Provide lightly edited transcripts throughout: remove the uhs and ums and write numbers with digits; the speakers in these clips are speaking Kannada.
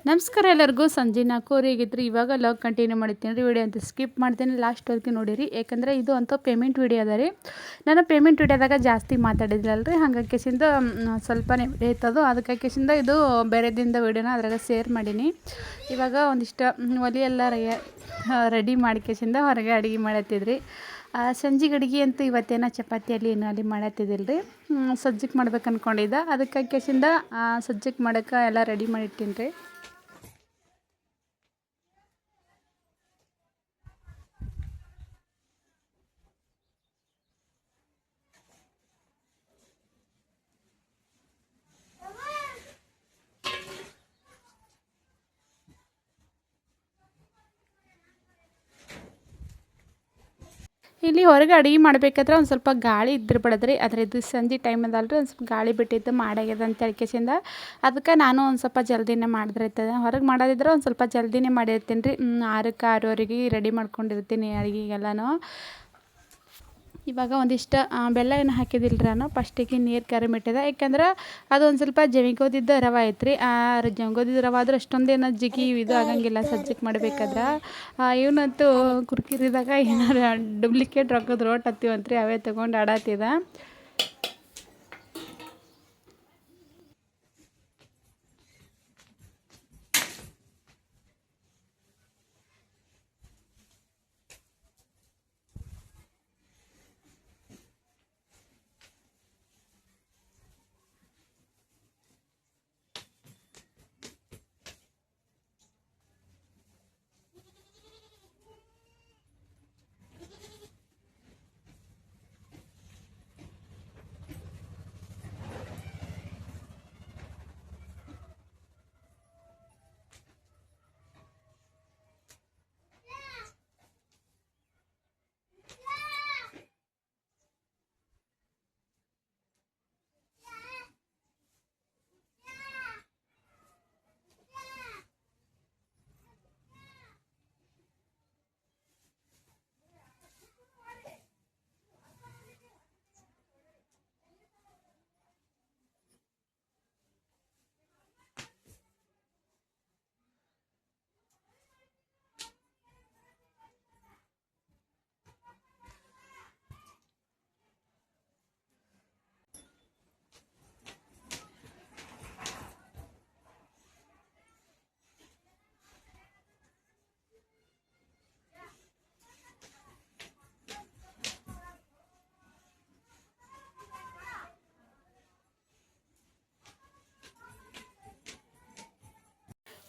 ನಮಸ್ಕಾರ ಎಲ್ಲರಿಗೂ. ಸಂಜೆ 4 ಆಗಿದ್ರಿ. ಇವಾಗ ಲಾಗ್ ಕಂಟಿನ್ಯೂ ಮಾಡ್ತೀನಿ ರೀ. ವಿಡಿಯೋ ಅಂತ ಸ್ಕಿಪ್ ಮಾಡ್ತೀನಿ, ಲಾಸ್ಟ್ವರೆಗೆ ನೋಡಿರಿ. ಯಾಕಂದರೆ ಇದು ಅಂತ ಪೇಮೆಂಟ್ ವಿಡಿಯೋ ಅದ ರೀ. ನಾನು ಪೇಮೆಂಟ್ ವಿಡಿಯೋದಾಗ ಜಾಸ್ತಿ ಮಾತಾಡಿದ್ರಲ್ಲ ರೀ, ಹಾಗಾಗಿಸಿಂದ ಸ್ವಲ್ಪನೇ ವಿಡಿಯೋ ಇತ್ತದು. ಅದಕ್ಕಾಗಿಸಿಂದ ಇದು ಬೇರೆದಿಂದ ವಿಡಿಯೋನ ಅದ್ರಾಗ ಶೇರ್ ಮಾಡೀನಿ. ಇವಾಗ ಒಂದಿಷ್ಟು ಒಲೆ ಎಲ್ಲ ರೆಡಿ ಮಾಡ್ಕೇಸಿಂದ ಹೊರಗೆ ಅಡುಗೆ ಮಾಡತ್ತಿದ್ರಿ. ಸಂಜೆಗೆ ಅಡುಗೆ ಅಂತೂ ಇವತ್ತೇನೋ ಚಪಾತಿಯಲ್ಲಿ ಏನೋ ಅಲ್ಲಿ ಮಾಡತ್ತಿದ್ದಿಲ್ಲ ರೀ. ಸಜ್ಜಿಗೆ ಮಾಡ್ಬೇಕು ಅಂದ್ಕೊಂಡಿದ್ದೆ. ಅದಕ್ಕಾಗಿಸಿಂದ ಸಜ್ಜಿಗೆ ಮಾಡೋಕ್ಕೆ ಎಲ್ಲ ರೆಡಿ ಮಾಡಿಟ್ಟೀನಿ ರೀ. ಇಲ್ಲಿ ಹೊರಗೆ ಅಡುಗೆ ಮಾಡಬೇಕಾದ್ರೆ ಒಂದು ಸ್ವಲ್ಪ ಗಾಳಿ ಇದ್ರೆ ಬಿಡದ್ರಿ. ಆದರೆ ಇದು ಸಂಜೆ ಟೈಮ್ ಅದಲ್ರಿ, ಒಂದು ಸ್ವಲ್ಪ ಗಾಳಿ ಬಿಟ್ಟಿದ್ದು ಮಾಡ್ಯಾಗ್ಯದ ಅಂತ ಹೇಳ್ಕೇಸಿಂದ ಅದಕ್ಕೆ ನಾನು ಒಂದು ಸ್ವಲ್ಪ ಜಲ್ದಿನೇ ಮಾಡಿದ್ರೈತದ. ಹೊರಗೆ ಮಾಡೋದಿದ್ರೆ ಒಂದು ಸ್ವಲ್ಪ ಜಲ್ದಿನೇ ಮಾಡಿರ್ತೀನಿ ರೀ. 6ಕ್ಕೆ 6:15ಗೆ ರೆಡಿ ಮಾಡ್ಕೊಂಡಿರ್ತೀನಿ ಅಡುಗೆಗೆಲ್ಲನೂ. ಇವಾಗ ಒಂದಿಷ್ಟು ಬೆಲ್ಲ ಏನು ಹಾಕಿದಿಲ್ಲ ರೀ ನಾನು. ಫಸ್ಟಿಗೆ ನೀರು ಕರಿಮಿಟ್ಟಿದೆ. ಯಾಕಂದ್ರೆ ಅದೊಂದು ಸ್ವಲ್ಪ ಜವಿಗೋದಿದ್ದ ರವೆ ಐತ್ರಿ. ಜವಿಗೋದಿದ್ದ ರವೆ ಆದ್ರೆ ಅಷ್ಟೊಂದೇನೋ ಜಿಗಿ ಇದು ಆಗಂಗಿಲ್ಲ ಸಜ್ಜಿಗೆ ಮಾಡ್ಬೇಕಾದ್ರೆ. ಇವನಂತೂ ಕುರ್ಕಿರಿದಾಗ ಏನಾರು ಡೂಪ್ಲಿಕೇಟ್ ರೊಕ್ಕದ ರೋಟ್ ಹತ್ತಿವಂತ್ರಿ, ಅವೇ ತೊಗೊಂಡು ಆಡತ್ತಿದ.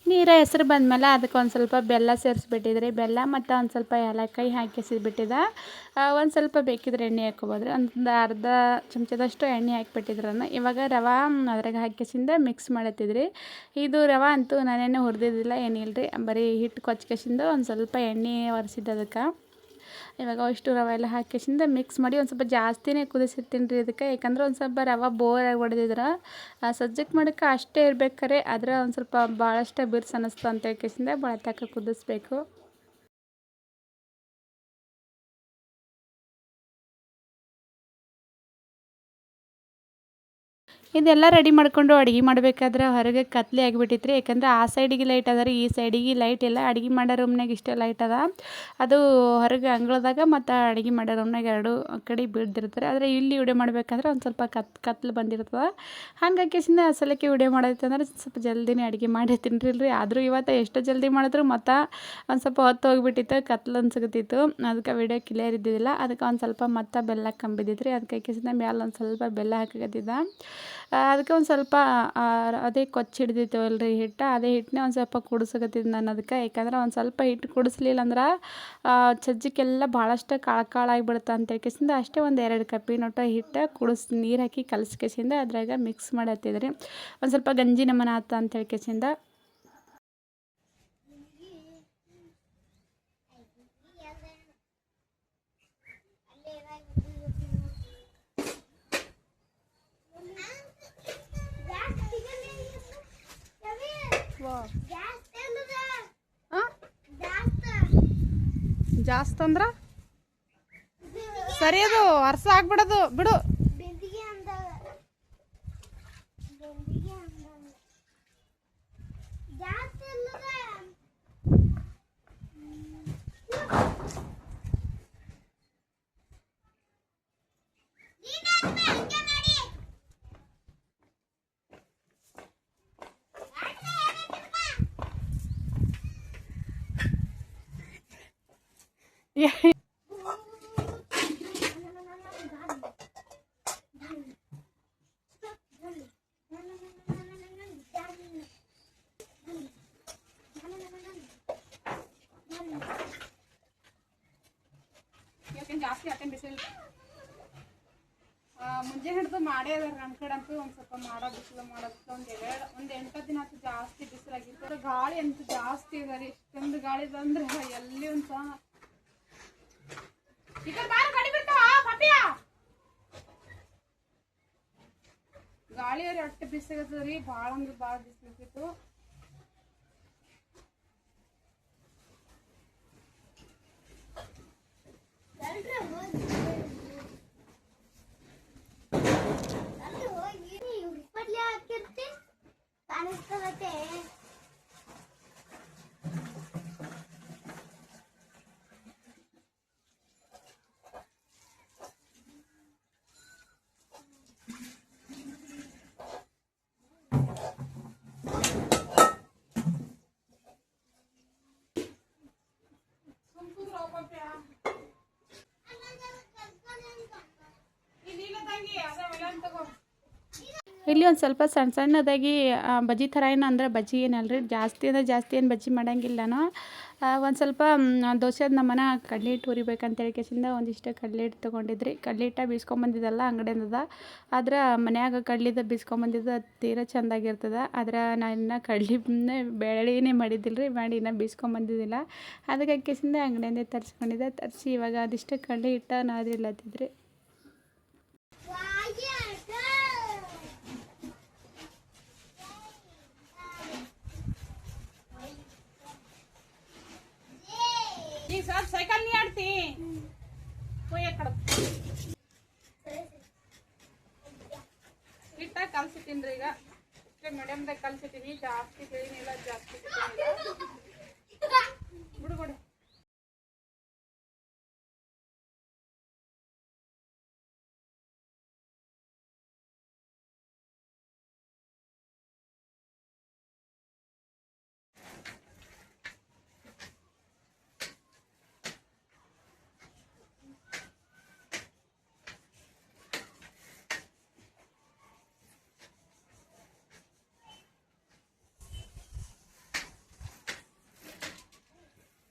ನೀರ ಹೆಸರು ಬಂದಮೇಲೆ ಅದಕ್ಕೆ ಒಂದು ಸ್ವಲ್ಪ ಬೆಲ್ಲ ಸೇರಿಸ್ಬಿಟ್ಟಿದ್ರಿ. ಬೆಲ್ಲ ಮತ್ತು ಒಂದು ಸ್ವಲ್ಪ ಏಲಕ್ಕಾಯಿ ಹಾಕಿಸಿಬಿಟ್ಟಿದ್ದೆ. ಒಂದು ಸ್ವಲ್ಪ ಬೇಕಿದ್ರೆ ಎಣ್ಣೆ ಹಾಕ್ಕೊಬೋದ್ರಿ. ಒಂದು ಅರ್ಧ ಚಮಚದಷ್ಟು ಎಣ್ಣೆ ಹಾಕಿಬಿಟ್ಟಿದ್ರನ್ನ. ಇವಾಗ ರವೆ ಅದ್ರಾಗ ಹಾಕಿಸಿಂದ ಮಿಕ್ಸ್ ಮಾಡತ್ತಿದ್ರಿ. ಇದು ರವೆ ಅಂತೂ ನಾನೇನು ಹುರಿದಿದ್ದಿಲ್ಲ, ಏನಿಲ್ಲ ರೀ. ಬರೀ ಹಿಟ್ಟು ಕೊಚ್ಕೇಸಿಂದ ಒಂದು ಸ್ವಲ್ಪ ಎಣ್ಣೆ ಒರೆಸಿದ್ದು ಅದಕ್ಕೆ. ಇವಾಗ ಅಷ್ಟು ರವೆ ಎಲ್ಲ ಹಾಕಿಸಿಂದ ಮಿಕ್ಸ್ ಮಾಡಿ ಒಂದು ಸ್ವಲ್ಪ ಜಾಸ್ತಿನೇ ಕುದಿಸಿರ್ತೀನಿ ರೀ ಇದಕ್ಕೆ. ಯಾಕಂದ್ರೆ ಒಂದು ಸ್ವಲ್ಪ ರವೆ ಬೋರಾಗಿ ಹೊಡೆದಿದ್ರೆ ಸಜ್ಜಕ್ಕೆ ಮಾಡೋಕ್ಕೆ ಅಷ್ಟೇ ಇರ್ಬೇಕಾರೆ, ಆದರೆ ಒಂದು ಸ್ವಲ್ಪ ಭಾಳಷ್ಟೇ ಬಿರ್ಸು ಅನ್ನಿಸ್ತು ಅಂತ ಹೇಳ್ಕೇಸಿಂದ ಭಾಳ ತನಕ ಕುದಿಸ್ಬೇಕು. ಇದೆಲ್ಲ ರೆಡಿ ಮಾಡಿಕೊಂಡು ಅಡುಗೆ ಮಾಡಬೇಕಾದ್ರೆ ಹೊರಗೆ ಕತ್ಲೆ ಆಗಿಬಿಟ್ಟಿತ್ತು ರೀ. ಯಾಕಂದ್ರೆ ಆ ಸೈಡಿಗೆ ಲೈಟ್ ಅದ ರೀ, ಈ ಸೈಡಿಗೆ ಲೈಟ್ ಇಲ್ಲ. ಅಡುಗೆ ಮಾಡೋ ರೂಮ್ನಾಗ ಇಷ್ಟೇ ಲೈಟ್ ಅದ. ಅದು ಹೊರಗೆ ಅಂಗಳದಾಗ ಮತ್ತು ಅಡುಗೆ ಮಾಡೋ ರೂಮ್ನಾಗ ಎರಡು ಕಡೆ ಬೀಳ್ದಿರ್ತಾರೆ. ಆದರೆ ಇಲ್ಲಿ ವಿಡಿಯೋ ಮಾಡಬೇಕಾದ್ರೆ ಒಂದು ಸ್ವಲ್ಪ ಕತ್ಲು ಬಂದಿರ್ತದೆ. ಹಾಗಾಗಿಸಿಂದ ಸಲಕ್ಕೆ ವಿಡಿಯೋ ಮಾಡೋದೈತಂದ್ರೆ ಸ್ವಲ್ಪ ಜಲ್ದಿನೇ ಅಡುಗೆ ಮಾಡಿರ್ತೀನಿ ರೀ. ಆದರೂ ಇವತ್ತು ಎಷ್ಟು ಜಲ್ದಿ ಮಾಡಿದ್ರು ಮತ್ತು ಒಂದು ಸ್ವಲ್ಪ ಹೊತ್ತು ಹೋಗಿಬಿಟ್ಟಿತ್ತು, ಕತ್ಲು ಅನ್ಸಕತ್ತಿತ್ತು. ಅದಕ್ಕೆ ವಿಡಿಯೋ ಕ್ಲಿಯರ್ ಇದ್ದಿದ್ದಿಲ್ಲ. ಅದಕ್ಕೆ ಒಂದು ಸ್ವಲ್ಪ ಮತ್ತು ಬೆಲ್ಲ ಕಂಬಿದ್ದಿತ್ತು ರೀ. ಅದಕ್ಕಾಗಿಸಿಂದ ಮ್ಯಾಲೆ ಒಂದು ಸ್ವಲ್ಪ ಬೆಲ್ಲ ಹಾಕಕತ್ತಿದ್ದ. ಅದಕ್ಕೆ ಒಂದು ಸ್ವಲ್ಪ ಅದೇ ಕೊಚ್ಚಿ ಹಿಡ್ದಿತ್ತವಲ್ಲ ರೀ ಹಿಟ್ಟು, ಅದೇ ಹಿಟ್ಟನ್ನೇ ಒಂದು ಸ್ವಲ್ಪ ಕುಡಿಸಕತ್ತಿದ್ದು ನಾನು ಅದಕ್ಕೆ. ಯಾಕಂದ್ರೆ ಒಂದು ಸ್ವಲ್ಪ ಹಿಟ್ಟು ಕುಡಿಸ್ಲಿಲ್ಲ ಅಂದ್ರೆ ಸಜ್ಜಿಗೆಲ್ಲ ಭಾಳಷ್ಟು ಕಾಳಾಗಿಬಿಡುತ್ತೆ ಅಂತ ಹೇಳ್ಕೇಸಿಂದ ಅಷ್ಟೇ ಒಂದು 2 ಕಪ್ಪಿನೊಟ್ಟು ಹಿಟ್ಟು ನೀರು ಹಾಕಿ ಕಲಸ್ಕೇಸಿಂದ ಅದ್ರಾಗ ಮಿಕ್ಸ್ ಮಾಡತ್ತಿದ್ರಿ. ಒಂದು ಸ್ವಲ್ಪ ಗಂಜಿ ನಮನ ಆತ ಅಂತ ಹೇಳ್ಕೇಸಿಂದ ಜಾಸ್ತಿ ಅಂದ್ರೆ ಸರಿ, ಅದು ಅರ್ಸ ಆಗ್ಬಿಡೋದು ಬಿಡು. ಜಾಸ್ತಿ ಆತೇನು ಬಿಸಿಲು ಮುಂಜಾನೆ ಹಿಡಿದು ಮಾಡೇ ಅದ ನನ್ನ ಕಡೆ ಅಂತೂ ಒಂದು ಸ್ವಲ್ಪ ಮಾಡೋ ಬಿಸಿಲು ಮಾಡೋದಕ್ಕೆ ಒಂದು 8 ದಿನ ಅಂತೂ ಜಾಸ್ತಿ ಬಿಸಿಲಾಗಿತ್ತು. ಗಾಳಿ ಅಂತೂ ಜಾಸ್ತಿ ಇದೆ ರೀ. ಇಷ್ಟೊಂದು ಗಾಳಿ ಬಂದ್ರೆ ಎಲ್ಲಿ ಒಂದು ಗಾಳಿ ಅವ್ರಿ ಅಷ್ಟು ಬಿಸಿಲಾಗತ್ತದ ರೀ. ಭಾಳ ಅಂದ್ರೆ ಭಾಳ ಬಿಸಿಲಾಗಿತ್ತು. ಇಲ್ಲಿ ಒಂದು ಸ್ವಲ್ಪ ಸಣ್ಣ ಸಣ್ಣದಾಗಿ ಬಜ್ಜಿ ಥರ ಏನು ಅಂದ್ರೆ ಬಜ್ಜಿ ಏನಲ್ರಿ, ಜಾಸ್ತಿ ಅಂದರೆ ಜಾಸ್ತಿ ಏನು ಬಜ್ಜಿ ಮಾಡೋಂಗಿಲ್ಲ ನಾನು. ಒಂದು ಸ್ವಲ್ಪ ದೋಸೆದು ನಮ್ಮನೆ ಕಡ್ಲೆ ಹಿಟ್ಟು ಹುರಿಬೇಕಂತೇಳಿ ಕೇಸಿಂದ ಒಂದಿಷ್ಟು ಕಡ್ಲೆ ಹಿಟ್ಟು ತೊಗೊಂಡಿದ್ರಿ. ಕಡ್ಲೆ ಹಿಟ್ಟು ಬೀಸ್ಕೊಂಬಂದಿದ್ದಲ್ಲ ಅಂಗಡಿಯಿಂದ, ಆದ್ರೆ ಮನ್ಯಾಗ ಕಡ್ಲಿದ ಬೀಸ್ಕೊಂಬಂದಿದ್ದು ತೀರಾ ಚೆಂದಾಗಿರ್ತದೆ. ಆದ್ರೆ ನಾನು ಇನ್ನೂ ಕಡ್ಲಿನೇ ಬೇಳೆನೇ ಮಾಡಿದ್ದಿಲ್ಲ ರೀ, ಮಾಡಿ ಇನ್ನೂ ಬೀಸ್ಕೊಂಬಂದಿದ್ದಿಲ್ಲ. ಅದಕ್ಕೆ ಕೇಸಿಂದ ಅಂಗಡಿಯಿಂದ ತರಿಸಿ ಇವಾಗ ಅದಿಷ್ಟು ಕಡ್ಲೆ ಹಿಟ್ಟು ನಾದಿಲ್ಲತ್ತಿದ್ರಿ. ಸೈಕಲ್ ನೀ ಆಡ್ತಿ ಹಿಟ್ಟಾಗಿ ಕಲ್ಸಿಟ್ಟಿನ್ರಿ. ಈಗ ಮೀಡಿಯಮ್ದಾಗ ಕಲ್ಸಿಟ್ಟಿನಿ, ಜಾಸ್ತಿ ತಿಳಿನಿಲ್ಲ, ಜಾಸ್ತಿ ಬಿಡು ಬಿಡು.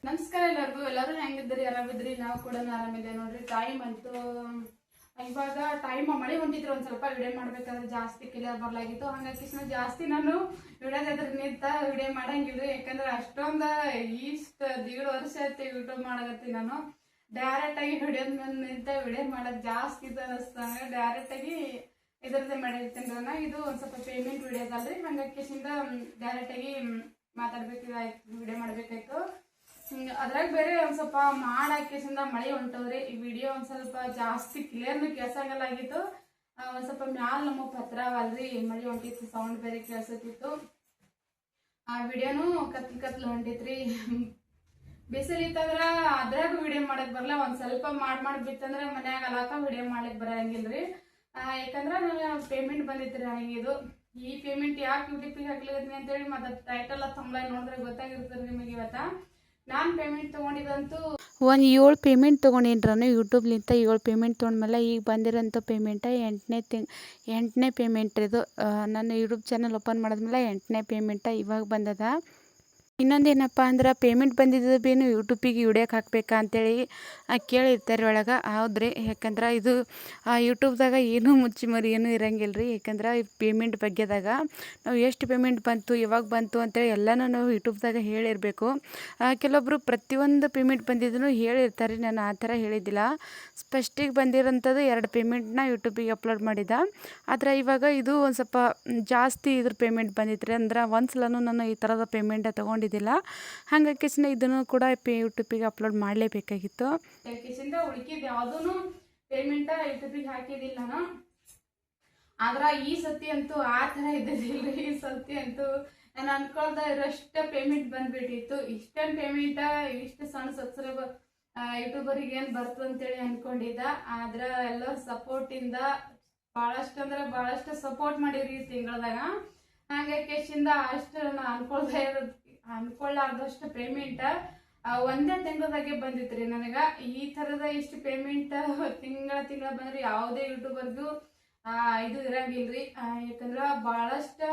ನಮಸ್ಕಾರ ಎಲ್ಲರೂ ಹೆಂಗಿದ್ರಿ? ಆರಾಮಿದ್ರಿ? ನಾವು ಕೂಡ ಆರಾಮಿದೆ ನೋಡ್ರಿ. ಟೈಮ್ ಅಂತೂ ಇವಾಗ ಮಳೆ ಹೊಂಟಿದ್ರು, ಒಂದು ಸ್ವಲ್ಪ ವಿಡಿಯೋ ಮಾಡ್ಬೇಕಾದ್ರೆ ಜಾಸ್ತಿ ಕ್ಲಿಯರ್ ಬರ್ಲಾಗಿತ್ತು. ಹಾಗಾಗಿ ಜಾಸ್ತಿ ನಾನು ವಿಡಿಯೋದ ನಿಂತ ವಿಡಿಯೋ ಮಾಡಂಗಿಲ್ರಿ. ಯಾಕಂದ್ರೆ ಅಷ್ಟೊಂದು ಇಷ್ಟು 1.5 ವರ್ಷ ಆಯ್ತು ಯೂಟ್ಯೂಬ್ ಮಾಡಕತ್ತಿ. ನಾನು ಡೈರೆಕ್ಟ್ ಆಗಿ ವಿಡಿಯೋದ ಮೇಲೆ ನಿಂತ ವಿಡಿಯೋ ಮಾಡೋದು ಜಾಸ್ತಿ ಇದು ಅನಿಸ್ತಾನೆ. ಡೈರೆಕ್ಟ್ ಆಗಿ ಇದ್ರದ್ದೇ ಮಾಡಿರ್ತೀನಿ ನಾನು. ಇದು ಒಂದು ಸ್ವಲ್ಪ ಪೇಮೆಂಟ್ ವಿಡಿಯೋದಲ್ರಿ, ಹಾಗಾಗಿ ಡೈರೆಕ್ಟ್ ಆಗಿ ಮಾತಾಡ್ಬೇಕಾಯ್ತು, ವಿಡಿಯೋ ಮಾಡ್ಬೇಕಾಯ್ತು. ಅದ್ರಾಗ ಬೇರೆ ಒಂದು ಸ್ವಲ್ಪ ಮಾಡಾಕಿಸಿಂದ ಮಳೆ ಹೊಂಟವ್ರಿ. ಈ ವಿಡಿಯೋ ಒಂದು ಸ್ವಲ್ಪ ಜಾಸ್ತಿ ಕ್ಲಿಯರ್ನು ಕೇಳ್ಸಂಗಲ್ಲಾಗಿತ್ತು. ಒಂದು ಸ್ವಲ್ಪ ಮ್ಯಾಲ ನಮ್ಮ ಪತ್ರವಲ್ರಿ, ಮಳೆ ಹೊಂಟಿತ್ತು, ಸೌಂಡ್ ಬೇರೆ ಕೇಳ್ಸತ್ತಿತ್ತು. ಆ ವಿಡಿಯೋನು ಕತ್ಲು ಹೊಂಟಿತ್ರಿ. ಬಿಸಿಲಿತ್ತಂದ್ರ ಅದ್ರಾಗ ವಿಡಿಯೋ ಮಾಡಕ್ ಬರಲ್ಲ. ಒಂದು ಸ್ವಲ್ಪ ಮಾಡಿ ಬಿತ್ತಂದ್ರೆ ಮನ್ಯಾಗ ಅಲಾಕ ವಿಡಿಯೋ ಮಾಡಕ್ ಬರಂಗಿಲ್ರಿ. ಯಾಕಂದ್ರೆ ನಾನು ಪೇಮೆಂಟ್ ಬಂದಿತ್ರಿ. ಹಂಗಿದು ಈ ಪೇಮೆಂಟ್ ಯಾಕೆ ಯೂಟ್ಯೂಬಿಗೆ ಹಾಕ್ಲಿದ್ದೀನಿ ಅಂತೇಳಿ ಮತ್ತೆ ಟೈಟಲ್ ಥಂಬ್ನೈಲ್ ನೋಡಿದ್ರೆ ಗೊತ್ತಾಗಿರ್ತದೆ ನಿಮಗೆ. ಇವತ್ತ ನಾನು ಪೇಮೆಂಟ್ ತೊಗೊಂಡಿದ್ದಂತೂ ಒಂದು 7 ಪೇಮೆಂಟ್ ತೊಗೊಂಡಿನ್ರಿ ಯೂಟ್ಯೂಬ್ಲಿಂತ. 7 ಪೇಮೆಂಟ್ ತೊಗೊಂಡ್ಮೇಲೆ ಈಗ ಬಂದಿರೋಂಥ ಪೇಮೆಂಟ 8ನೇ ಪೇಮೆಂಟ್ ಇದು. ನನ್ನ ಯೂಟ್ಯೂಬ್ ಚಾನಲ್ ಓಪನ್ ಮಾಡಿದ್ಮೇಲೆ 8ನೇ ಪೇಮೆಂಟ ಇವಾಗ ಬಂದದ. ಇನ್ನೊಂದೇನಪ್ಪ ಅಂದ್ರೆ ಪೇಮೆಂಟ್ ಬಂದಿದ್ದು ಭೀ ಯೂಟ್ಯೂಬಿಗೆ ವಿಡಿಯೋಕ್ಕೆ ಹಾಕ್ಬೇಕಾ ಅಂತೇಳಿ ಕೇಳಿರ್ತಾರೆ ಒಳಗೆ. ಹೌದ್ರಿ, ಯಾಕಂದ್ರೆ ಇದು ಯೂಟ್ಯೂಬ್ದಾಗ ಏನೂ ಮುಚ್ಚಿ ಮರಿ ಏನೂ ಇರಂಗಿಲ್ಲ ರೀ. ಯಾಕಂದ್ರೆ ಪೇಮೆಂಟ್ ಬಗ್ಗೆದಾಗ ನಾವು ಎಷ್ಟು ಪೇಮೆಂಟ್ ಬಂತು, ಯಾವಾಗ ಬಂತು ಅಂತೇಳಿ ಎಲ್ಲನೂ ನಾವು ಯೂಟ್ಯೂಬ್ದಾಗ ಹೇಳಿರಬೇಕು. ಕೆಲವೊಬ್ಬರು ಪ್ರತಿಯೊಂದು ಪೇಮೆಂಟ್ ಬಂದಿದ್ದೂ ಹೇಳಿರ್ತಾರೆ. ನಾನು ಆ ಥರ ಹೇಳಿದ್ದಿಲ್ಲ. ಫಸ್ಟಿಗೆ ಬಂದಿರೋಂಥದ್ದು 2 ಪೇಮೆಂಟ್ನ ಯೂಟ್ಯೂಬಿಗೆ ಅಪ್ಲೋಡ್ ಮಾಡಿದ್ದೆ. ಆದರೆ ಇವಾಗ ಇದು ಒಂದು ಸ್ವಲ್ಪ ಜಾಸ್ತಿ ಇದ್ರ ಪೇಮೆಂಟ್ ಬಂದಿತ್ತು ರೀ. ಅಂದ್ರೆ ಒಂದ್ಸಲನೂ ನಾನು ಈ ಥರದ ಪೇಮೆಂಟ ತೊಗೊಂಡಿದ್ದಿಲ್ಲ. ಹಾಗಾಗಿ ಇದನ್ನು ಕೂಡ ಯೂಟ್ಯೂಬಿಗೆ ಅಪ್ಲೋಡ್ ಮಾಡಲೇಬೇಕಾಗಿತ್ತು. ಉಳಿಕಿದ್ದು ಯಾವುದೂ ಪೇಮೆಂಟ ಯೂಟ್ಯೂಬಿಗೆ ಹಾಕಿದ್ದಿಲ್ಲ ನಾನು. ಆದ್ರೆ ಈ ಸತಿ ಅಂತೂ ಆ ಥರ ಇದ್ದಿದ್ದಿಲ್ಲ. ಈ ಸತಿ ಅಂತೂ ನಾನು ಅನ್ಕೊಳ್ದ ಇರೋಷ್ಟು ಪೇಮೆಂಟ್ ಬಂದ್ಬಿಟ್ಟಿತ್ತು. ಇಷ್ಟೊಂದು ಪೇಮೆಂಟ ಇಷ್ಟು ಸಣ್ಣ ಸಬ್ಸ್ಕ್ರೈಬರ್ ಯೂಟ್ಯೂಬರಿಗೆ ಏನು ಬರ್ತದೆ ಅಂತೇಳಿ ಅನ್ಕೊಂಡಿದ್ದ. ಆದ್ರೆ ಎಲ್ಲರ ಸಪೋರ್ಟಿಂದ ಭಾಳಷ್ಟು ಅಂದ್ರೆ ಭಾಳಷ್ಟು ಸಪೋರ್ಟ್ ಮಾಡಿರಿ ಈ ತಿಂಗಳದಾಗ. ಹಾಗಾಗಿ ಅಷ್ಟು ನಾನು ಅನ್ಕೊಳ್ಳಾರ್ದಷ್ಟು ಪೇಮೆಂಟ ಒಂದೇ ತಿಂಗಳದಾಗೆ ಬಂದಿತ್ರಿ ನನಗೆ ಈ ಥರದ ಇಷ್ಟು ಪೇಮೆಂಟ್ ತಿಂಗಳ ಬಂದ್ರೆ ಯಾವುದೇ ಯೂಟ್ಯೂಬರ್ಗೂ ಇದು ಇರಂಗಿಲ್ರಿ. ಯಾಕಂದ್ರೆ ಭಾಳಷ್ಟು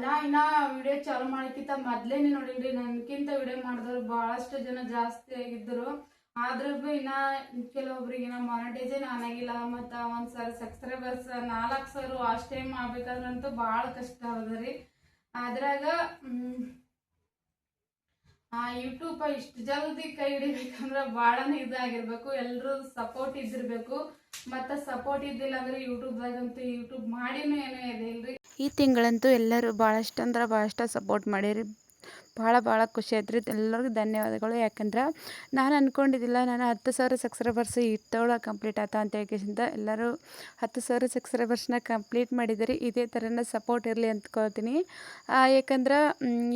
ನಾ ಇನ್ನ ವಿಡಿಯೋ ಚಾಲು ಮಾಡಕ್ಕಿಂತ ಮೊದ್ಲೇನೆ ನೋಡಿನ್ರಿ, ನನ್ಕಿಂತ ವಿಡಿಯೋ ಮಾಡಿದವ್ರು ಭಾಳಷ್ಟು ಜನ ಜಾಸ್ತಿ ಆಗಿದ್ದರು. ಆದ್ರೂ ಇನ್ನ ಕೆಲವೊಬ್ರಿಗೆ ಇನ್ನ ಮಾನಿಟೈಸೇಷನ್ ಆಗಿಲ್ಲ. ಮತ್ತು ಒಂದು ಸಬ್ಸ್ಕ್ರೈಬರ್ಸ್ 4,000 ವಾಚ್ ಟೈಮ್ ಆಗ್ಬೇಕಾದ್ರಂತೂ ಭಾಳ ಕಷ್ಟ ಅದರಿ. ಅದ್ರಾಗ ಯೂಟ್ಯೂಬ್ ಇಷ್ಟು ಜಲ್ದಿ ಕೈ ಹಿಡಿಬೇಕಂದ್ರೆ ಭಾಳನೇ ಇದಾಗಿರ್ಬೇಕು, ಎಲ್ಲರೂ ಸಪೋರ್ಟ್ ಇದ್ದಿರ್ಬೇಕು. ಮತ್ತು ಸಪೋರ್ಟ್ ಇದ್ದಿಲ್ಲ ಅಂದ್ರೆ ಯೂಟ್ಯೂಬ್ದಾಗಂತೂ ಯೂಟ್ಯೂಬ್ ಮಾಡಿನೂ ಏನೂ ಇದೆ ಇಲ್ರಿ. ಈ ತಿಂಗಳಂತೂ ಎಲ್ಲರೂ ಭಾಳಷ್ಟು ಅಂದ್ರೆ ಭಾಳಷ್ಟು ಸಪೋರ್ಟ್ ಮಾಡಿರಿ. ಭಾಳ ಖುಷಿ ಆಯ್ತು ರೀ. ಎಲ್ಲರಿಗೂ ಧನ್ಯವಾದಗಳು. ಯಾಕಂದ್ರೆ ನಾನು ಅಂದ್ಕೊಂಡಿದ್ದಿಲ್ಲ ನಾನು 10,000 ಸಬ್ಸ್ಕ್ರೈಬರ್ಸ್ ಇಷ್ಟೊಳಗೆ ಕಂಪ್ಲೀಟ್ ಆಯ್ತಾ ಅಂತ ಹೇಳ್ಕೇಸಿಂದ ಎಲ್ಲರೂ 10,000 ಸಬ್ಸ್ಕ್ರೈಬರ್ಸ್ನ ಕಂಪ್ಲೀಟ್ ಮಾಡಿದ್ದೀರಿ. ಇದೇ ಥರನೇ ಸಪೋರ್ಟ್ ಇರಲಿ ಅಂದ್ಕೊಳ್ತೀನಿ. ಯಾಕಂದ್ರೆ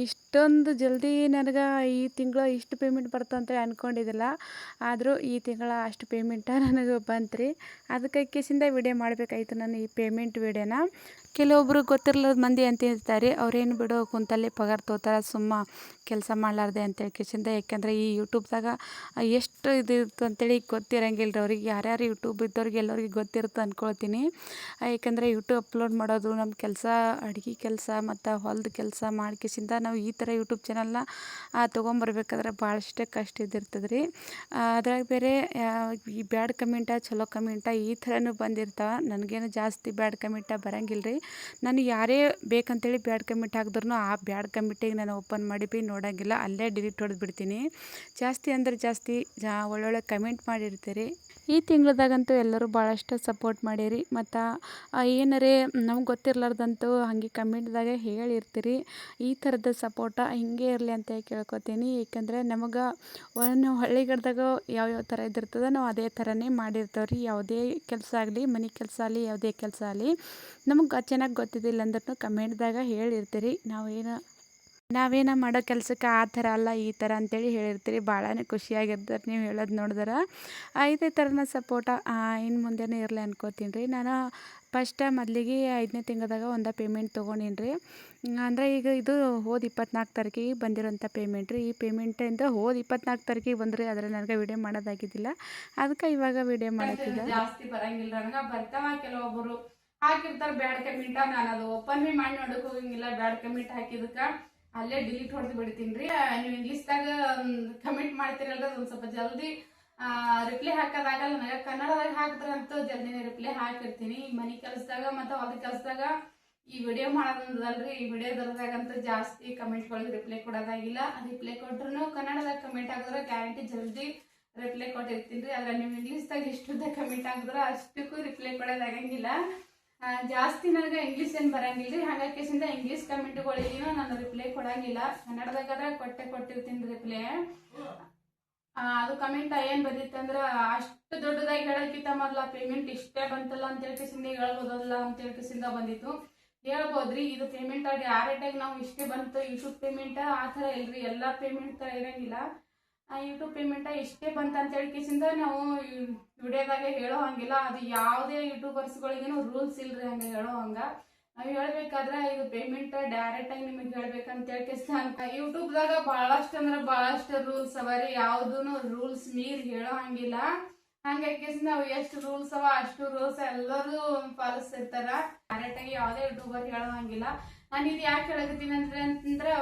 ಇಷ್ಟೊಂದು ಜಲ್ದಿ ನನಗೆ ಈ ತಿಂಗಳು ಇಷ್ಟು ಪೇಮೆಂಟ್ ಬರ್ತಂತೇಳಿ ಅಂದ್ಕೊಂಡಿದ್ದಿಲ್ಲ. ಆದರೂ ಈ ತಿಂಗಳ ಅಷ್ಟು ಪೇಮೆಂಟ ನನಗೆ ಬಂತು ರೀ. ಅದಕ್ಕಾಗಿಸಿಂದ ವಿಡಿಯೋ ಮಾಡಬೇಕಾಯ್ತು ನಾನು ಈ ಪೇಮೆಂಟ್ ವಿಡಿಯೋನ. ಕೆಲವೊಬ್ರು ಗೊತ್ತಿರಲಾರ್ದ ಮಂದಿ ಅಂತ ಇರ್ತಾರೆ, ಅವ್ರೇನು ಬಿಡೋ ಕುಂತಲ್ಲಿ ಪಗಾರ ತೊಗೋತಾರೆ ಸುಮ್ಮ ಕೆಲಸ ಮಾಡಲಾರ್ದೆ ಅಂತ ಹೇಳ್ಕೇಸಿಂದ. ಯಾಕೆಂದರೆ ಈ ಯೂಟ್ಯೂಬ್ದಾಗ ಎಷ್ಟು ಇದು ಇರುತ್ತೆ ಅಂತೇಳಿ ಗೊತ್ತಿರಂಗಿಲ್ಲ ರೀ ಅವ್ರಿಗೆ. ಯಾರ್ಯಾರು ಯೂಟ್ಯೂಬ್ ಇದ್ದವ್ರಿಗೆ ಎಲ್ಲರಿಗೆ ಗೊತ್ತಿರುತ್ತೆ ಅಂದ್ಕೊಳ್ತೀನಿ. ಯಾಕಂದರೆ ಯೂಟ್ಯೂಬ್ ಅಪ್ಲೋಡ್ ಮಾಡೋದು ನಮ್ಮ ಕೆಲಸ, ಅಡುಗೆ ಕೆಲಸ ಮತ್ತು ಹೊಲದ ಕೆಲಸ ಮಾಡ್ಕೇಸಿಂದ ನಾವು ಈ ಥರ ಯೂಟ್ಯೂಬ್ ಚಾನಲ್ನ ತೊಗೊಂಬರ್ಬೇಕಾದ್ರೆ ಭಾಳಷ್ಟೇ ಕಷ್ಟ ಇದ್ದಿರ್ತದೆ ರೀ. ಅದ್ರಾಗ ಬೇರೆ ಈ ಬ್ಯಾಡ್ ಕಮೆಂಟ ಚಲೋ ಕಮೆಂಟ ಈ ಥರನೂ ಬಂದಿರ್ತಾವೆ. ನನಗೇನು ಜಾಸ್ತಿ ಬ್ಯಾಡ್ ಕಮೆಂಟ ಬರಂಗಿಲ್ಲ ರೀ. ನಾನು ಯಾರೇ ಬೇಕಂತೇಳಿ ಬ್ಯಾಡ್ ಕಮೆಂಟ್ ಹಾಕಿದ್ರು ಆ ಬ್ಯಾಡ್ ಕಮೆಂಟಿಗೆ ನಾನು ಓಪನ್ ಮಾಡಿ ನೋಡೋಂಗಿಲ್ಲ, ಅಲ್ಲೇ ಡಿಲೀಟ್ ಹೊಡೆದ್ಬಿಡ್ತೀನಿ. ಜಾಸ್ತಿ ಅಂದ್ರೆ ಜಾಸ್ತಿ ಒಳ್ಳೊಳ್ಳೆ ಕಮೆಂಟ್ ಮಾಡಿರ್ತೀರಿ. ಈ ತಿಂಗಳದಾಗಂತೂ ಎಲ್ಲರೂ ಭಾಳಷ್ಟು ಸಪೋರ್ಟ್ ಮಾಡಿರಿ. ಮತ್ತು ಏನಾರೇ ನಮ್ಗೆ ಗೊತ್ತಿರ್ಲಾರ್ದಂತೂ ಹಾಗೆ ಕಮೆಂಟ್ದಾಗೆ ಹೇಳಿರ್ತೀರಿ. ಈ ಥರದ ಸಪೋರ್ಟ ಹಿಂಗೆ ಇರಲಿ ಅಂತ ಕೇಳ್ಕೊತೀನಿ. ಏಕೆಂದರೆ ನಮಗೆ ಒಂದು ಹಳ್ಳಿಗಡ್ದಾಗ ಯಾವ್ಯಾವ ಥರ ಇದಿರ್ತದೆ ನಾವು ಅದೇ ಥರನೇ ಮಾಡಿರ್ತೇವೆ ರೀ. ಯಾವುದೇ ಕೆಲಸ ಆಗಲಿ, ಮನೆ ಕೆಲಸ ಆಗಲಿ, ಯಾವುದೇ ಕೆಲಸ ಆಗಲಿ ನಮಗೆ ಚೆನ್ನಾಗಿ ಗೊತ್ತಿದ್ದಿಲ್ಲ ಅಂದ್ರೂ ಕಮೆಂಟ್ದಾಗ ಹೇಳಿರ್ತೀರಿ. ನಾವೇನು ಮಾಡೋ ಕೆಲಸಕ್ಕೆ ಆ ಥರ ಅಲ್ಲ ಈ ಥರ ಅಂತೇಳಿ ಹೇಳಿರ್ತೀರಿ. ಭಾಳನೇ ಖುಷಿಯಾಗಿರ್ತಾರೆ ನೀವು ಹೇಳೋದು ನೋಡಿದ್ರೆ. ಇದೇ ಥರನ ಸಪೋರ್ಟ ಇನ್ನು ಮುಂದೆನೇ ಇರಲಿ ಅನ್ಕೋತೀನಿ ರೀ. ನಾನು ಮೊದಲಿಗೆ 5ನೇ ತಿಂಗಳದಾಗ ಒಂದು ಪೇಮೆಂಟ್ ತೊಗೊಂಡೀನಿ ರೀ. ಅಂದರೆ ಈಗ ಇದು ಹೋದ 24 ತಾರೀಕಿಗೆ ಬಂದಿರೋಂಥ ಪೇಮೆಂಟ್ ರೀ. ಈ ಪೇಮೆಂಟಿಂದ ಹೋದ 24 ತಾರೀಕಿಗೆ ಬಂದರೆ ಆದರೆ ನನಗೆ ವಿಡಿಯೋ ಮಾಡೋದಾಗಿದ್ದಿಲ್ಲ. ಅದಕ್ಕೆ ಇವಾಗ ವಿಡಿಯೋ ಮಾಡತ್ತಿದ್ದೆ. ಜಾಸ್ತಿ ಬರಂಗಿಲ್ಲ ನನಗೆ, ಬರ್ತಾವ ಕೆಲವೊಬ್ಬರು ಹಾಕಿರ್ತಾರೆ ಬ್ಯಾಡ್ ಕಮೆಂಟ. ನಾನು ಅದು ಓಪನ್ ಮಾಡಿ ನೋಡೋಕೆ ಹೋಗಂಗಿಲ್ಲ. ಬ್ಯಾಡ್ ಕಮೆಂಟ್ ಹಾಕಿದಕ್ಕೆ ಅಲ್ಲೇ ಡಿಲೀಟ್ ಹೊಡೆದು ಬಿಡ್ತೀನಿ ರೀ. ನೀವು ಇಂಗ್ಲೀಷ್ದಾಗ ಕಮೆಂಟ್ ಮಾಡ್ತೀರಲ್ರಿ, ಒಂದು ಸ್ವಲ್ಪ ಜಲ್ದಿ ರಿಪ್ಲೈ ಹಾಕೋದಾಗಲ್ಲ ನನಗೆ. ಕನ್ನಡದಾಗ ಹಾಕಿದ್ರಂತೂ ಜಲ್ದಿನೇ ರಿಪ್ಲೈ ಹಾಕಿರ್ತೀನಿ. ಮನೆ ಕೆಲಸದಾಗ ಮತ್ತು ಹೊಲದ ಕೆಲಸದಾಗ ಈ ವಿಡಿಯೋ ಮಾಡೋದಂದಲ್ರಿ, ಈ ವಿಡಿಯೋದಾಗಂತೂ ಜಾಸ್ತಿ ಕಮೆಂಟ್ಗಳಿಗೆ ರಿಪ್ಲೈ ಕೊಡೋದಾಗಿಲ್ಲ. ರಿಪ್ಲೈ ಕೊಟ್ರು ಕನ್ನಡದಾಗ ಕಮೆಂಟ್ ಹಾಕಿದ್ರೆ ಗ್ಯಾರಂಟಿ ಜಲ್ದಿ ರಿಪ್ಲೈ ಕೊಟ್ಟಿರ್ತೀನಿ ರೀ. ಆದ್ರೆ ನೀವು ಇಂಗ್ಲೀಷ್ದಾಗ ಎಷ್ಟುದ್ದ ಕಮೆಂಟ್ ಹಾಕಿದ್ರೆ ಅಷ್ಟಕ್ಕೂ ರಿಪ್ಲೈ ಕೊಡೋದಾಗಂಗಿಲ್ಲ. ಜಾಸ್ತಿ ನನಗೆ ಇಂಗ್ಲೀಷ್ ಏನು ಬರಂಗಿಲ್ಲ ರೀ. ಹಾಗಾಗಿ ಇಂಗ್ಲೀಷ್ ಕಮೆಂಟ್ಗಳಿಗೂ ನಾನು ರಿಪ್ಲೈ ಕೊಡಂಗಿಲ್ಲ. ಕನ್ನಡದಾಗಾದ್ರೆ ಕೊಟ್ಟಿರ್ತೀನಿ ರಿಪ್ಲೈ. ಅದು ಕಮೆಂಟ್ ಏನು ಬಂದಿತ್ತಂದ್ರೆ ಅಷ್ಟು ದೊಡ್ಡದಾಗಿ ಹೇಳೋಕ್ಕಿಂತ ಮೊದಲ ಪೇಮೆಂಟ್ ಇಷ್ಟೇ ಬಂತಲ್ಲ ಅಂತ ಹೇಳ್ಕೇಸಿಂದ ಹೇಳ್ಬೋದಲ್ಲ ಅಂತ ಹೇಳ್ಕೇಸಿಂದ ಬಂದಿತ್ತು. ಹೇಳ್ಬೋದ್ರಿ, ಇದು ಪೇಮೆಂಟ್ ಡೈರೆಕ್ಟಾಗಿ ನಾವು ಇಷ್ಟೇ ಬಂತು ಯೂಟ್ಯೂಬ್ ಪೇಮೆಂಟ್ ಆ ಥರ ಇಲ್ರಿ. ಎಲ್ಲ ಪೇಮೆಂಟ್ ಥರ ಇರಂಗಿಲ್ಲ. ಯೂಟ್ಯೂಬ್ ಪೇಮೆಂಟ ಇಷ್ಟೇ ಬಂತ ಅಂತ ಹೇಳ್ಕೇಸಿಂದ ನಾವು ವಿಡಿಯೋದಾಗೆ ಹೇಳೋ ಹಂಗಿಲ್ಲ. ಅದು ಯಾವುದೇ ಯೂಟ್ಯೂಬರ್ಸ್ಗಳಿಗೇನು ರೂಲ್ಸ್ ಇಲ್ರಿ ಹಂಗೆ ಹೇಳೋ ಹಂಗ. ನಾವು ಹೇಳ್ಬೇಕಾದ್ರೆ ಇದು ಪೇಮೆಂಟ್ ಡೈರೆಕ್ಟಾಗಿ ನಿಮಗೆ ಹೇಳ್ಬೇಕಂತ ಹೇಳ್ಕೇಸಿಂದ ಯೂಟ್ಯೂಬ್ದಾಗ ಭಾಳಷ್ಟು ಅಂದ್ರೆ ಭಾಳಷ್ಟು ರೂಲ್ಸ್ ಅವ ರೀ. ಯಾವುದೂ ರೂಲ್ಸ್ ಮೀರಿ ಹೇಳೋ ಹಂಗಿಲ್ಲ. ಹಂಗಾಗಿ ನಾವು ಎಷ್ಟು ರೂಲ್ಸ್ ಅವ ಅಷ್ಟು ರೂಲ್ಸ್ ಎಲ್ಲರೂ ಪಾಲಿಸ್ತಿರ್ತಾರ. ಡೈರೆಕ್ಟಾಗಿ ಯಾವುದೇ ಯೂಟ್ಯೂಬರ್ ಹೇಳೋ ಹಂಗಿಲ್ಲ. ನಾನು ಇದು ಯಾಕೆ ಹೇಳಕತ್ತೀನಿ ಅಂತಂದ್ರೆ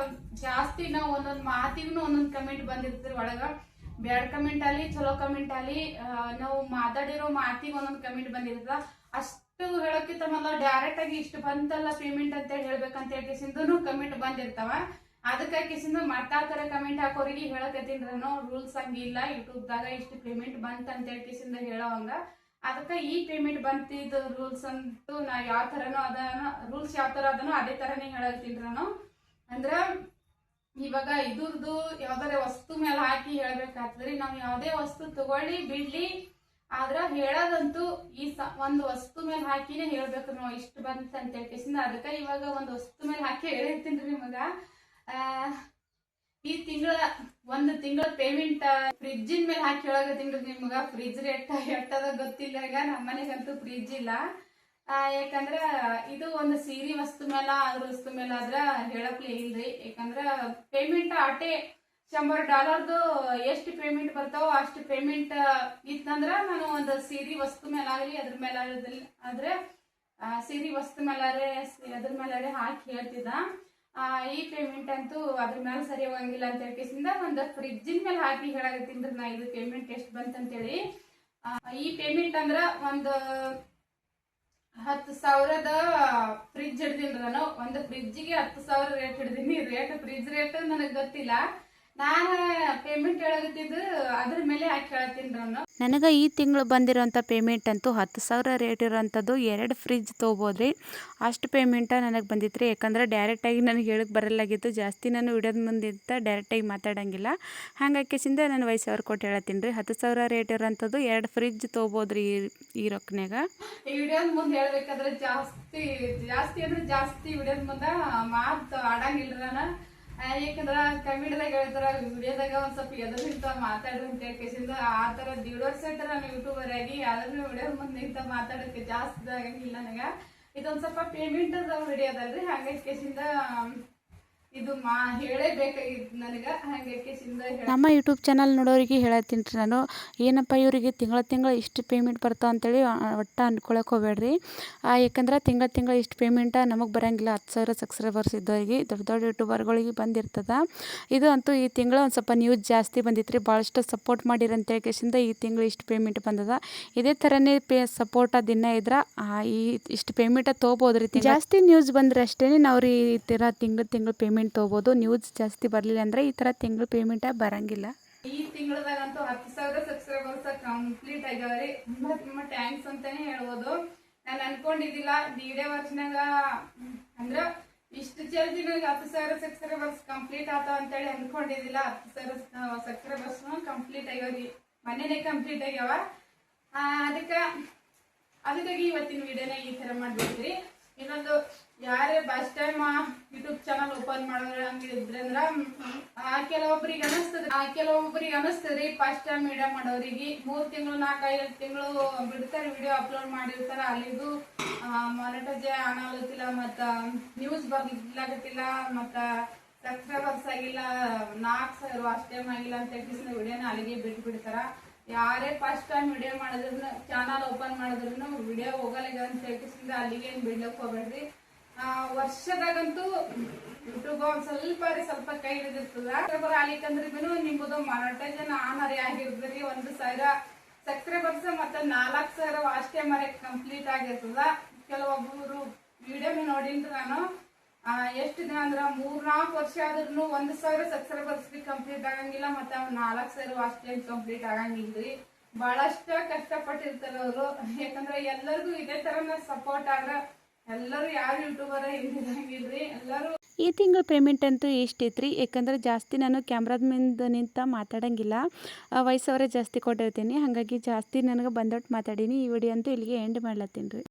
ಜಾಸ್ತಿ ನಾವು ಒಂದೊಂದು ಮಾತಿಗೂ ಒಂದೊಂದು ಕಮೆಂಟ್ ಬಂದಿರ್ತೀರಿ ಒಳಗೆ. ಬ್ಯಾಡ್ ಕಮೆಂಟ್ ಆಗಲಿ ಚಲೋ ಕಮೆಂಟ್ ಆಗಲಿ ನಾವು ಮಾತಾಡಿರೋ ಮಾತಿಗೆ ಒಂದೊಂದು ಕಮೆಂಟ್ ಬಂದಿರ್ತದ. ಅಷ್ಟು ಹೇಳೋಕ್ಕಿಂತ ಮೊದಲು ಡೈರೆಕ್ಟಾಗಿ ಇಷ್ಟು ಬಂತಲ್ಲ ಪೇಮೆಂಟ್ ಅಂತೇಳಿ ಹೇಳ್ಬೇಕಂತ ಹೇಳ್ಕೇಸಿಂದೂ ಕಮೆಂಟ್ ಬಂದಿರ್ತಾವ. ಅದಕ್ಕಾಗಿಸಿಂದ ಮಾತಾಡ್ತಾರ ಕಮೆಂಟ್ ಹಾಕೋರಿಗೆ ಹೇಳಕತ್ತೀನಿ ನಾನು. ರೂಲ್ಸ್ ಹಂಗಿಲ್ಲ, ಯೂಟ್ಯೂಬ್ದಾಗ ಇಷ್ಟು ಪೇಮೆಂಟ್ ಬಂತ ಅಂತ ಹೇಳ್ಕೇಸಿಂದ ಹೇಳೋ ಹಂಗ. ಅದಕ್ಕೆ ಈ ಪೇಮೆಂಟ್ ಬಂತಿದ್ದು ರೂಲ್ಸ್ ಅಂತೂ ನಾ ಯಾವ ಥರನೋ ರೂಲ್ಸ್ ಯಾವ ಥರ ಅದನೋ ಅದೇ ಥರನೇ ಹೇಳತ್ತೀನಿ ನಾನು. ಅಂದ್ರೆ ಇವಾಗ ಇದ್ರದ್ದು ಯಾವ್ದಾರ ವಸ್ತು ಮೇಲೆ ಹಾಕಿ ಹೇಳ್ಬೇಕಾಗ್ತದ್ರಿ. ನಾವು ಯಾವುದೇ ವಸ್ತು ತಗೊಳ್ಳಿ ಬಿಡ್ಲಿ, ಆದ್ರೆ ಹೇಳೋದಂತೂ ಈ ಒಂದು ವಸ್ತು ಮೇಲೆ ಹಾಕಿನೇ ಹೇಳ್ಬೇಕು ನಾವು ಇಷ್ಟು ಬಂತ ಅಂತ ಹೇಳ್ಕೇಸಿಂದ. ಅದಕ್ಕೆ ಇವಾಗ ಒಂದು ವಸ್ತು ಮೇಲೆ ಹಾಕಿ ಹೇಳಿರ್ತೀನಿ ರೀ ನಿಮಗೆ. ಈ ಒಂದು ತಿಂಗಳ ಪೇಮೆಂಟ್ ಫ್ರಿಜ್ಜಿನ ಮೇಲೆ ಹಾಕಿ ಹೇಳಕತ್ತೀನಿ ನಿಮ್ಗೆ. ಫ್ರಿಜ್ ರೇಟ್ ಎಷ್ಟದ ಗೊತ್ತಿಲ್ಲ. ಈಗ ನಮ್ಮ ಮನೆಗಂತೂ ಫ್ರಿಜ್ ಇಲ್ಲ. ಯಾಕಂದ್ರೆ ಇದು ಒಂದು ಸೀರೆ ವಸ್ತು ಮೇಲೆ ಅದ್ರ ವಸ್ತು ಮೇಲೆ ಆದ್ರೆ ಹೇಳಕ್ಲೇ ಇಲ್ರಿ. ಯಾಕಂದ್ರೆ ಪೇಮೆಂಟ್ ಅಟೇ $100 ಎಷ್ಟು ಪೇಮೆಂಟ್ ಬರ್ತಾವೋ ಅಷ್ಟು ಪೇಮೆಂಟ್ ಇತ್ತಂದ್ರ ನಾನು ಒಂದು ಸೀರೆ ವಸ್ತು ಮೇಲಾಗಲಿ ಅದ್ರ ಮೇಲೆ ಆದ್ರೆ ಸೀರೆ ವಸ್ತು ಮೇಲಾರೆ ಅದ್ರ ಮೇಲಾರೆ ಹಾಕಿ ಹೇಳ್ತಿದ್ದ. ಈ ಪೇಮೆಂಟ್ ಅಂತೂ ಅದ್ರ ಮೇಲೆ ಸರಿ ಹೋಗಂಗಿಲ್ಲ ಅಂತ ಹೇಳ್ಕೇಸಿಂದ ಒಂದು ಫ್ರಿಜ್ಜಿನ ಮೇಲೆ ಹಾಕಿ ಹೇಳಾಗತ್ತೀನಿ ನಾ ಇದು ಪೇಮೆಂಟ್ ಎಷ್ಟು ಬಂತಂತೇಳಿ. ಈ ಪೇಮೆಂಟ್ ಅಂದ್ರ ಒಂದು 10,000ದ ಫ್ರಿಜ್ ಹಿಡ್ದೀನಿ ನಾನು. ಒಂದು ಫ್ರಿಜ್ಜಿಗೆ 10,000 ರೇಟ್ ಹಿಡ್ದೀನಿ. ಫ್ರಿಜ್ ರೇಟ್ ನನಗೆ ಗೊತ್ತಿಲ್ಲ. ನಾನು ಪೇಮೆಂಟ್ ಹೇಳಾಗತ್ತಿದ್ದು ಅದ್ರ ಮೇಲೆ ಹಾಕಿ ಹೇಳ್ತೀನಿ ನಾನು. ನನಗೆ ಈ ತಿಂಗಳು ಬಂದಿರೋಂಥ ಪೇಮೆಂಟ್ ಅಂತೂ 10,000 ರೇಟ್ ಇರೋಂಥದ್ದು 2 ಫ್ರಿಜ್ ತೊಗೋಬೋದ್ರಿ. ಅಷ್ಟು ಪೇಮೆಂಟ ನನಗೆ ಬಂದಿತ್ತು ರೀ. ಯಾಕಂದ್ರೆ ಡೈರೆಕ್ಟಾಗಿ ನನಗೆ ಹೇಳಕ್ಕೆ ಬರಲಾಗಿತ್ತು. ಜಾಸ್ತಿ ನಾನು ವಿಡಿಯೋದ ಮುಂದಿತ್ತ ಡೈರೆಕ್ಟಾಗಿ ಮಾತಾಡೋಂಗಿಲ್ಲ. ಹಾಗಾಕಿಸಿಂದ ನಾನು ವಾಯ್ಸ್ ಓವರ್ ಕೊಟ್ಟು ಹೇಳ್ತೀನಿ ರೀ. 10,000 ರೇಟ್ ಇರೋಂಥದ್ದು 2 ಫ್ರಿಜ್ ತೊಗೋಬೋದ್ರಿ ಈ ರೊಕ್ಕನ್ಯಾಗ. ಈ ವಿಡಿಯೋದ ಮುಂದೆ ಹೇಳ್ಬೇಕಾದ್ರೆ ಜಾಸ್ತಿ ಅಂದ್ರೆ ಜಾಸ್ತಿ ವಿಡಿಯೋದ ಮುಂದೆ ಮಾತು ಆಡಂಗಿಲ್ಲ ನಾನು. ಯಾಕಂದ್ರ ಕಮೆಂಟ್ದಾಗ ಹೇಳ್ತಾರ ವಿಡಿಯೋದಾಗ ಒಂದ್ ಸ್ವಲ್ಪ ಎದುರು ಮಾತಾಡ್ರಿ ಅಂತ ಹೇಳ್ಕೇಸಿಂದ ಆ ತರ ದಿವ್ಸ ನಾನು ಯೂಟ್ಯೂಬರ್ ಆಗಿ ಯಾವ್ದಾದ್ರು ವಿಡಿಯೋ ಮುಂದೆ ನಿಂತ ಮಾತಾಡೋಕೆ ಜಾಸ್ತಿ ಆಗಂಗಿಲ್ಲ ನನಗ. ಇದೊಂದ್ ಸ್ವಲ್ಪ ಪೇಮೆಂಟ್ ವಿಡಿಯೋ ಅದಲ್ರಿ. ಹಾಗಾಗಿಸಿಂದ ಇದು ಹೇಳೇಬೇಕಾಗಿತ್ತು ನನಗೆ. ಹಾಗಾಗಿಸಿಂದ ನಮ್ಮ ಯೂಟ್ಯೂಬ್ ಚಾನಲ್ ನೋಡೋರಿಗೆ ಹೇಳತ್ತೀನಿ ರೀ ನಾನು. ಏನಪ್ಪ ಇವರಿಗೆ ತಿಂಗಳ ಇಷ್ಟು ಪೇಮೆಂಟ್ ಬರ್ತಾವ ಅಂತೇಳಿ ಒಟ್ಟು ಅನ್ಕೊಳಕ್ಕೆ ಹೋಗ್ಬೇಡ್ರಿ. ಯಾಕಂದ್ರೆ ತಿಂಗಳ ಇಷ್ಟು ಪೇಮೆಂಟ ನಮಗೆ ಬರೋಂಗಿಲ್ಲ. 10,000 ಸಬ್ಸ್ಕ್ರೈಬರ್ಸ್ ಇದ್ದವರಿಗೆ ದೊಡ್ಡ ಯೂಟ್ಯೂಬರ್ಗಳಿಗೆ ಬಂದಿರ್ತದೆ. ಇದು ಅಂತೂ ಈ ತಿಂಗಳು ಒಂದು ಸ್ವಲ್ಪ ನ್ಯೂಸ್ ಜಾಸ್ತಿ ಬಂದಿತ್ತು ರೀ. ಭಾಳಷ್ಟು ಸಪೋರ್ಟ್ ಮಾಡಿರಿ ಅಂತ ಹೇಳ್ಕೇಸಿಂದ ಈ ತಿಂಗಳು ಇಷ್ಟು ಪೇಮೆಂಟ್ ಬಂದದ. ಇದೇ ಥರನೇ ಸಪೋರ್ಟ ದಿನ ಇದ್ರೆ ಈ ಇಷ್ಟು ಪೇಮೆಂಟ ತೊಗೋಬೋದು ರೀ. ಜಾಸ್ತಿ ನ್ಯೂಸ್ ಬಂದರೆ ಅಷ್ಟೇ ನಾವು ರೀ ಈ ಥರ ತಿಂಗಳು ಪೇಮೆಂಟ್ ತೊಗೋಬೋದು. ನ್ಯೂಸ್ ಜಾಸ್ತಿ ಬರಲಿಲ್ಲ ಅಂದರೆ ಈ ಥರ ತಿಂಗಳು ಪೇಮೆಂಟ ಬರಂಗಿಲ್ಲ. ಈ ತಿಂಗಳದಾಗಂತೂ 10,000 ಸಬ್ಸ್ಕ್ರೈಬರ್ಸ್ ಕಂಪ್ಲೀಟ್ ಆಗ್ಯಾವ್ರಿ. ತುಂಬಾ ಥ್ಯಾಂಕ್ಸ್ ಅಂತಾನೆ ಹೇಳ್ಬೋದು. ನಾನು ಅನ್ಕೊಂಡಿದ್ದಿಲ್ಲ ಇಡೇ ವರ್ಷನಾಗ ಅಂದ್ರ ಇಷ್ಟು ಜಲ್ದಿ ನನಗೆ 10,000 ಸಬ್ಸ್ಕ್ರೈಬರ್ಸ್ ಕಂಪ್ಲೀಟ್ ಆತಾವ ಅಂತೇಳಿ ಅನ್ಕೊಂಡಿದ್ದಿಲ್ಲ. 10,000 ಸಬ್ಸ್ಕ್ರೈಬರ್ಸ್ ಕಂಪ್ಲೀಟ್ ಆಗ್ಯಾವ್ರಿ. ಮನೆನೇ ಕಂಪ್ಲೀಟ್ ಆಗ್ಯಾವ. ಅದಕ್ಕಾಗಿ ಇವತ್ತಿನ ವಿಡಿಯೋನ ಈ ತರ ಮಾಡ್ಬಿಡ್ತೀರಿ. ಇನ್ನೊಂದು ಯಾರೇ first time YouTube channel open ಮಾಡೋದ್ರ ಹಂಗಿದ್ರಂದ್ರ ಕೆಲವೊಬ್ಬರಿಗೆ ಅನಿಸ್ತದ್ರಿ ಫಸ್ಟ್ ಟೈಮ್ ವಿಡಿಯೋ ಮಾಡೋರಿಗೆ 3 ತಿಂಗಳು 4-5 ತಿಂಗಳು ಬಿಡ್ತಾರೆ ವಿಡಿಯೋ ಅಪ್ಲೋಡ್ ಮಾಡಿರ್ತಾರ. ಅಲ್ಲಿದು ಮಾನಿಟೈಸ್ ಆಗಲ್ಲ, ಮತ್ತ ನ್ಯೂಸ್ ಬರ್ಲಾಗತ್ತಿಲ್ಲ, ಮತ್ತ ಸಬ್ಸ್ಕ್ರೈಬರ್ಸ್ ಆಗಿಲ್ಲ, 4,000 ವಾಚ್ ಟೈಮ್ ಆಗಿಲ್ಲ ಅಂತ ಹೇಳಿ ವಿಡಿಯೋನ ಅಲ್ಲಿಗೆ ಬಿಟ್ಬಿಡ್ತಾರ. ಯಾರೇ ಫಸ್ಟ್ ಟೈಮ್ ವಿಡಿಯೋ ಮಾಡಿದ್ರು ಚಾನಲ್ ಓಪನ್ ಮಾಡಿದ್ರು ವಿಡಿಯೋ ಹೋಗಲ್ಲ ಅಂತ ಹೇಳ್ಕಿಸಿಂದ ಅಲ್ಲಿಗೆ ಏನ್ ಬಿಡ್ಲಕ್ ಹೋಗ್ಬೇಡ್ರಿ. ವರ್ಷದಾಗಂತೂ ಯೂಟ್ಯೂಬ್ ಒಂದ್ ಸ್ವಲ್ಪ ಕೈ ಹಿಡಿದಿರ್ತದ. ಆಗ್ಲಿಕ್ಕಂದ್ರೂ ನಿಮ್ಮದು ಮಾನಿಟೈಸೇಷನ್ ಆನರಿ ಆಗಿರ್ತದ್ರಿ. 1,000 ಸಬ್ಸ್ಕ್ರೈಬರ್ಸ್ ಮತ್ತೆ 4,000 ವಾಚ್ ಟೈಮ್ ಕಂಪ್ಲೀಟ್ ಆಗಿರ್ತದ. ಕೆಲವೊಬ್ಬರು ವಿಡಿಯೋನ ನೋಡಿನ್ರಿ ನಾನು. ಎಷ್ಟು ದಿನ ಅಂದ್ರ 3-4 ವರ್ಷ ಆದ್ರೂ 1,000 ಸಬ್ಸ್ಕ್ರೈಬರ್ಸ್ ಕಂಪ್ಲೀಟ್ ಆಗಂಗಿಲ್ಲ, ಮತ್ತೆ 4,000 ವಾಚ್ ಟೈಮ್ ಕಂಪ್ಲೀಟ್ ಆಗಂಗಿಲ್ರಿ. ಬಹಳಷ್ಟ ಕಷ್ಟಪಟ್ಟಿರ್ತಾರ ಅವರು. ಯಾಕಂದ್ರೆ ಎಲ್ಲರಿಗೂ ಇದೇ ತರನ ಸಪೋರ್ಟ್ ಆದ್ರ ಎಲ್ಲರೂ ಯಾರು ಯೂಟ್ಯೂಬರ್ ಹಿಂದಿರಂಗಿಲ್ರಿ. ಎಲ್ಲರೂ ಈ ತಿಂಗಳ ಪೇಮೆಂಟ್ ಅಂತೂ ಇಷ್ಟೈತ್ರಿ. ಯಾಕಂದ್ರೆ ಜಾಸ್ತಿ ನಾನು ಕ್ಯಾಮ್ರಾದ ಮುಂದೆ ನಿಂತ ಮಾತಾಡಂಗಿಲ್ಲ. ವಾಯ್ಸ್ ಓವರೇ ಜಾಸ್ತಿ ಕೊಟ್ಟಿರ್ತೀನಿ. ಹಾಗಾಗಿ ಜಾಸ್ತಿ ನನಗೆ ಬಂದೊಟ್ಟು ಮಾತಾಡೀನಿ. ಈ ವಿಡಿಯೋ ಅಂತೂ ಇಲ್ಲಿಗೆ ಎಂಡ್ ಮಾಡ್ಲತ್ತೀನಿ ರೀ.